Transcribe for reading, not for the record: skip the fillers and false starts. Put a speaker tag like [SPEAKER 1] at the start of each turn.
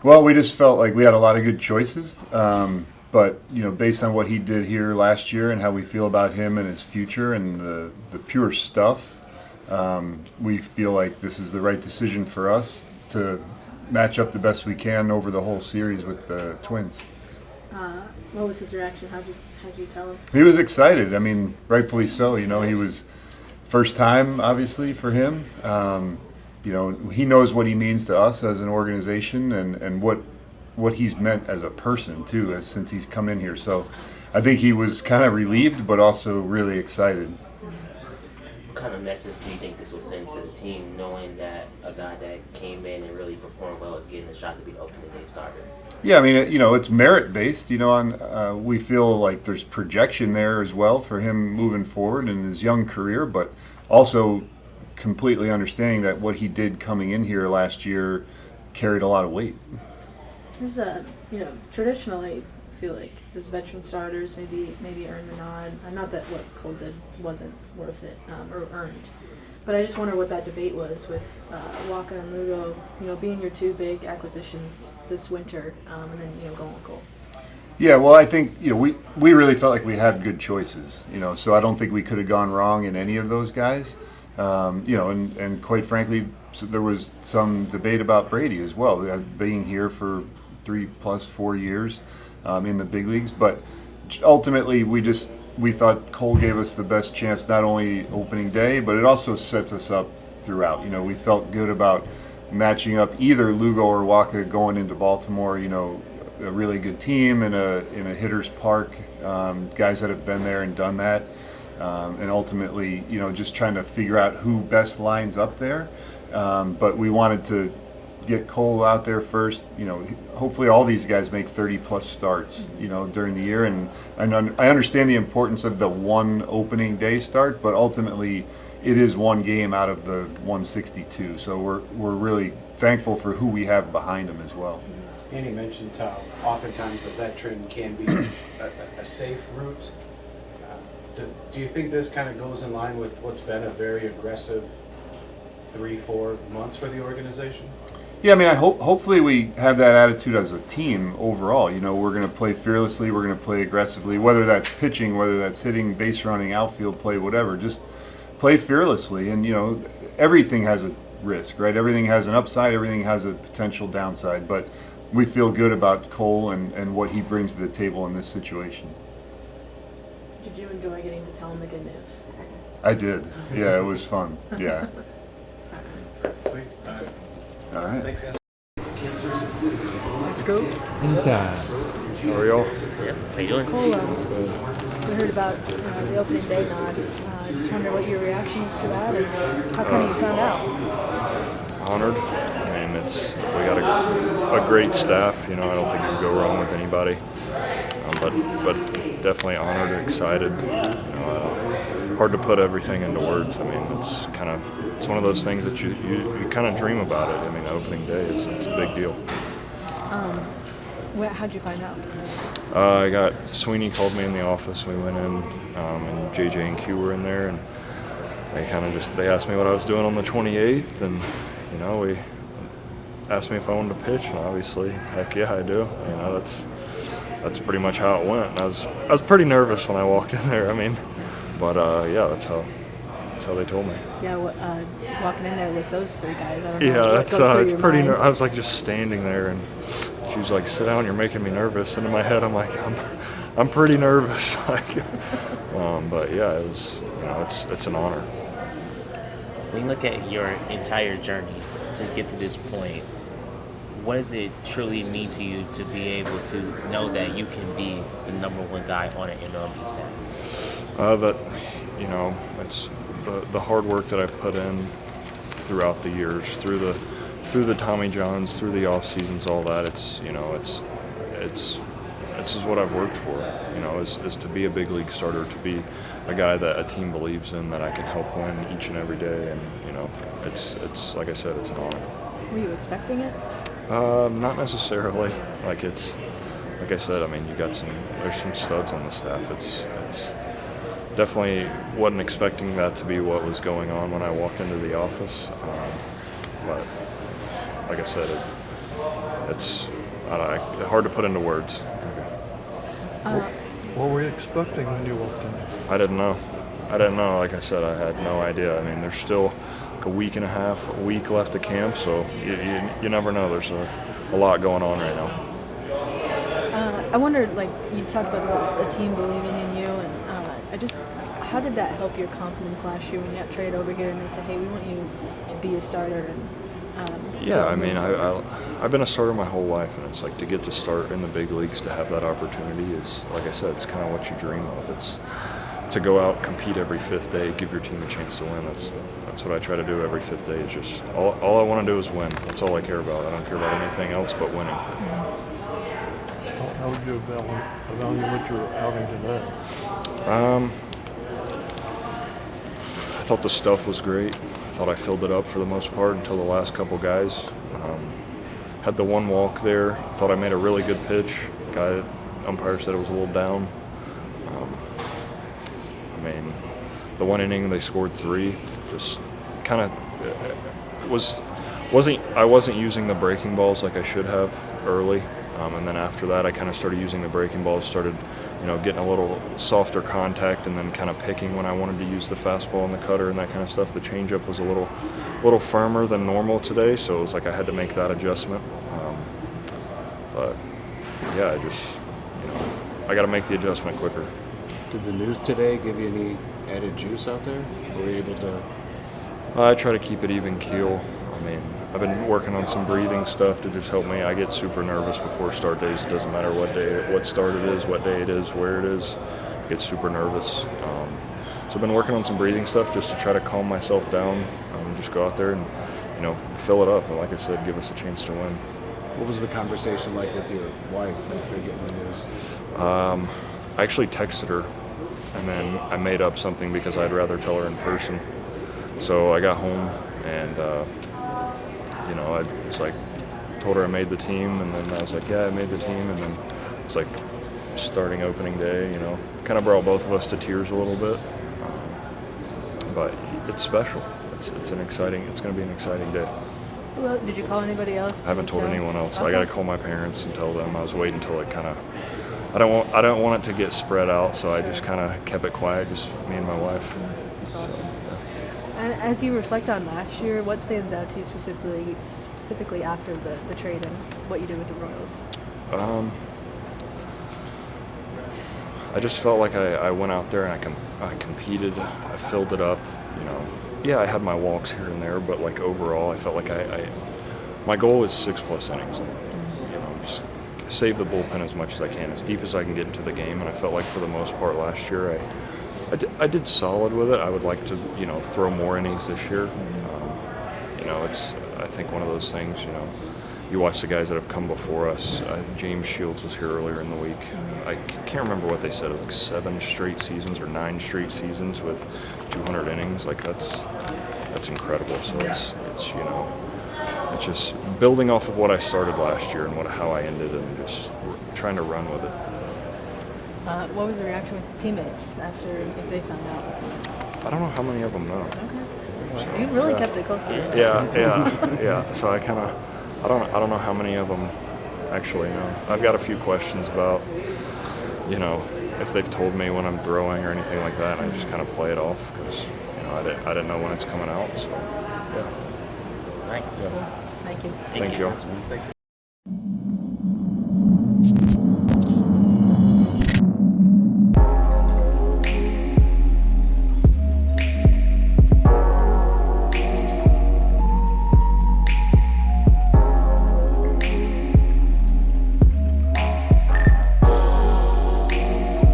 [SPEAKER 1] Well, we just felt like we had a lot of good choices. But based on what he did here last year and how we feel about him and his future and the pure stuff, we feel like this is the right decision for us to match up the best we can over the whole series with the Twins.
[SPEAKER 2] What was his reaction? How'd you tell him?
[SPEAKER 1] He was excited. I mean, rightfully so. He was first time, obviously, for him. He knows what he means to us as an organization and what he's meant as a person too, since he's come in here. So I think he was kind of relieved, but also really excited.
[SPEAKER 3] What kind of message do you think this will send to the team, knowing that a guy that came in and really performed well is getting a shot to be the opening day starter?
[SPEAKER 1] Yeah, I mean, it's merit based. We feel like there's projection there as well for him moving forward in his young career, but also completely understanding that what he did coming in here last year carried a lot of weight.
[SPEAKER 2] There's traditionally, I feel like those veteran starters maybe earn the nod. Not that what Cole did wasn't worth it or earned, but I just wonder what that debate was with Waka and Lugo. Being your two big acquisitions this winter, and then going with Cole.
[SPEAKER 1] Yeah, well, I think we really felt like we had good choices. So I don't think we could have gone wrong in any of those guys. And quite frankly, so there was some debate about Brady as well, being here for 3+4 years in the big leagues. But ultimately, we thought Cole gave us the best chance, not only opening day, but it also sets us up throughout. We felt good about matching up either Lugo or Waka going into Baltimore. A really good team in a hitter's park, guys that have been there and done that. And ultimately, just trying to figure out who best lines up there. But we wanted to get Cole out there first. Hopefully all these guys make 30+ starts, during the year. And I understand the importance of the one opening day start, but ultimately it is one game out of the 162. So we're really thankful for who we have behind him as well.
[SPEAKER 4] Andy mentions how oftentimes the veteran can be a safe route. Do you think this kind of goes in line with what's been a very aggressive 3-4 months for the organization?
[SPEAKER 1] Yeah, I mean, hopefully we have that attitude as a team overall. We're going to play fearlessly, we're going to play aggressively, whether that's pitching, whether that's hitting, base running, outfield play, whatever. Just play fearlessly, and everything has a risk, right? Everything has an upside, everything has a potential downside, but we feel good about Cole and what he brings to the table in this situation.
[SPEAKER 2] Did you enjoy getting to tell him the good news?
[SPEAKER 1] I did. Yeah, it was fun. Yeah.
[SPEAKER 4] Sweet.
[SPEAKER 1] All right.
[SPEAKER 4] Thanks, guys.
[SPEAKER 5] Let's go.
[SPEAKER 6] Anytime.
[SPEAKER 1] How are y'all?
[SPEAKER 3] Yeah, how you doing?
[SPEAKER 2] Cole, we heard about the opening day nod. Just wonder what your reaction is to that, and how come you found out?
[SPEAKER 6] Honored. I mean, we got a great staff. I don't think you could go wrong with anybody. But definitely honored and excited. Hard to put everything into words. I mean, it's one of those things that you kind of dream about it. I mean, opening day it's a big deal.
[SPEAKER 2] How'd you find out?
[SPEAKER 6] I got Sweeney called me in the office. We went in, and JJ and Q were in there, and they asked me what I was doing on the 28th, and we asked me if I wanted to pitch, and obviously, heck yeah, I do. That's pretty much how it went. And I was pretty nervous when I walked in there. I mean, but yeah, that's how they told me.
[SPEAKER 2] Yeah, walking in there with those three guys. I don't know.
[SPEAKER 6] Yeah, it's pretty.
[SPEAKER 2] I
[SPEAKER 6] was like just standing there, and she was like, "Sit down, you're making me nervous." And in my head, I'm like, I'm pretty nervous. But yeah, it was. It's an honor.
[SPEAKER 3] When you look at your entire journey to get to this point, what does it truly mean to you to be able to know that you can be the number one guy on an MLB staff?
[SPEAKER 6] That it's the hard work that I've put in throughout the years, through the Tommy Johns, through the off seasons, all that. It's this is what I've worked for. Is to be a big league starter, to be a guy that a team believes in, that I can help win each and every day, and it's like I said, it's an honor.
[SPEAKER 2] Were you expecting it?
[SPEAKER 6] Not necessarily. Like I said, I mean, there's some studs on the staff. It's definitely wasn't expecting that to be what was going on when I walked into the office. But like I said, it's hard to put into words.
[SPEAKER 5] What were you expecting when you walked in?
[SPEAKER 6] I didn't know. Like I said, I had no idea. I mean, there's still like a week left of camp, so you never know. There's a lot going on right now.
[SPEAKER 2] I wondered, like, you talked about the team believing in you, and how did that help your confidence last year when you got traded over here and they said, hey, we want you to be a starter?
[SPEAKER 6] Yeah, I mean, I've been a starter my whole life, and it's like to get to start in the big leagues, to have that opportunity is, like I said, it's kind of what you dream of. It's to go out, compete every fifth day, give your team a chance to win. That's what I try to do every fifth day. Is just all I want to do is win. That's all I care about. I don't care about anything else but winning.
[SPEAKER 5] How would you evaluate your outing today?
[SPEAKER 6] I thought the stuff was great. I thought I filled it up for the most part until the last couple guys. Had the one walk there. Thought I made a really good pitch. Umpire said it was a little down. I mean, the one inning they scored 3. Just kind of I wasn't using the breaking balls like I should have early. And then after that, I kind of started using the breaking balls, started, getting a little softer contact, and then kind of picking when I wanted to use the fastball and the cutter and that kind of stuff. The changeup was a little firmer than normal today, so it was like I had to make that adjustment. But yeah, I got to make the adjustment quicker.
[SPEAKER 4] Did the news today give you any added juice out there? Were you able to?
[SPEAKER 6] I try to keep it even keel. I mean, I've been working on some breathing stuff to just help me. I get super nervous before start days. It doesn't matter what start it is, what day it is, where it is. I get super nervous. So I've been working on some breathing stuff just to try to calm myself down. Just go out there and, fill it up. And like I said, give us a chance to win.
[SPEAKER 4] What was the conversation like with your wife after getting the news?
[SPEAKER 6] I actually texted her, and then I made up something because I'd rather tell her in person. So I got home and, I was like, told her I made the team, and then I was like, yeah, I made the team, and then it's like starting opening day, kind of brought both of us to tears a little bit. But it's special. It's going to be an exciting day.
[SPEAKER 2] Well, did you call anybody else?
[SPEAKER 6] I haven't told anyone else.
[SPEAKER 2] Okay.
[SPEAKER 6] I got to call my parents and tell them. I was waiting until it kind of. I don't want it to get spread out, so I just kind of kept it quiet, just me and my wife.
[SPEAKER 2] That's awesome. And as you reflect on last year, what stands out to you specifically after the trade and what you did with the Royals?
[SPEAKER 6] I just felt like I went out there and I competed. I filled it up. Yeah, I had my walks here and there, but like overall, I felt like my goal is 6+ innings. Just save the bullpen as much as I can, as deep as I can get into the game. And I felt like for the most part last year, I did solid with it. I would like to, throw more innings this year. It's, I think, one of those things, you watch the guys that have come before us. James Shields was here earlier in the week. I can't remember what they said, like 7 straight seasons or 9 straight seasons with 200 innings. Like that's incredible. So it's just building off of what I started last year and how I ended, and just trying to run with it.
[SPEAKER 2] What was the reaction with teammates if they found out?
[SPEAKER 6] I don't know how many of them know.
[SPEAKER 2] Okay.
[SPEAKER 6] So,
[SPEAKER 2] You've really kept it close to you.
[SPEAKER 6] Yeah. So I don't know how many of them actually know. I've got a few questions about, if they've told me when I'm throwing or anything like that, and I just kind of play it off because, I didn't know when it's coming out. So, yeah.
[SPEAKER 3] Nice.
[SPEAKER 6] Yeah.
[SPEAKER 2] Thank you.
[SPEAKER 6] Thank you.
[SPEAKER 4] Thanks.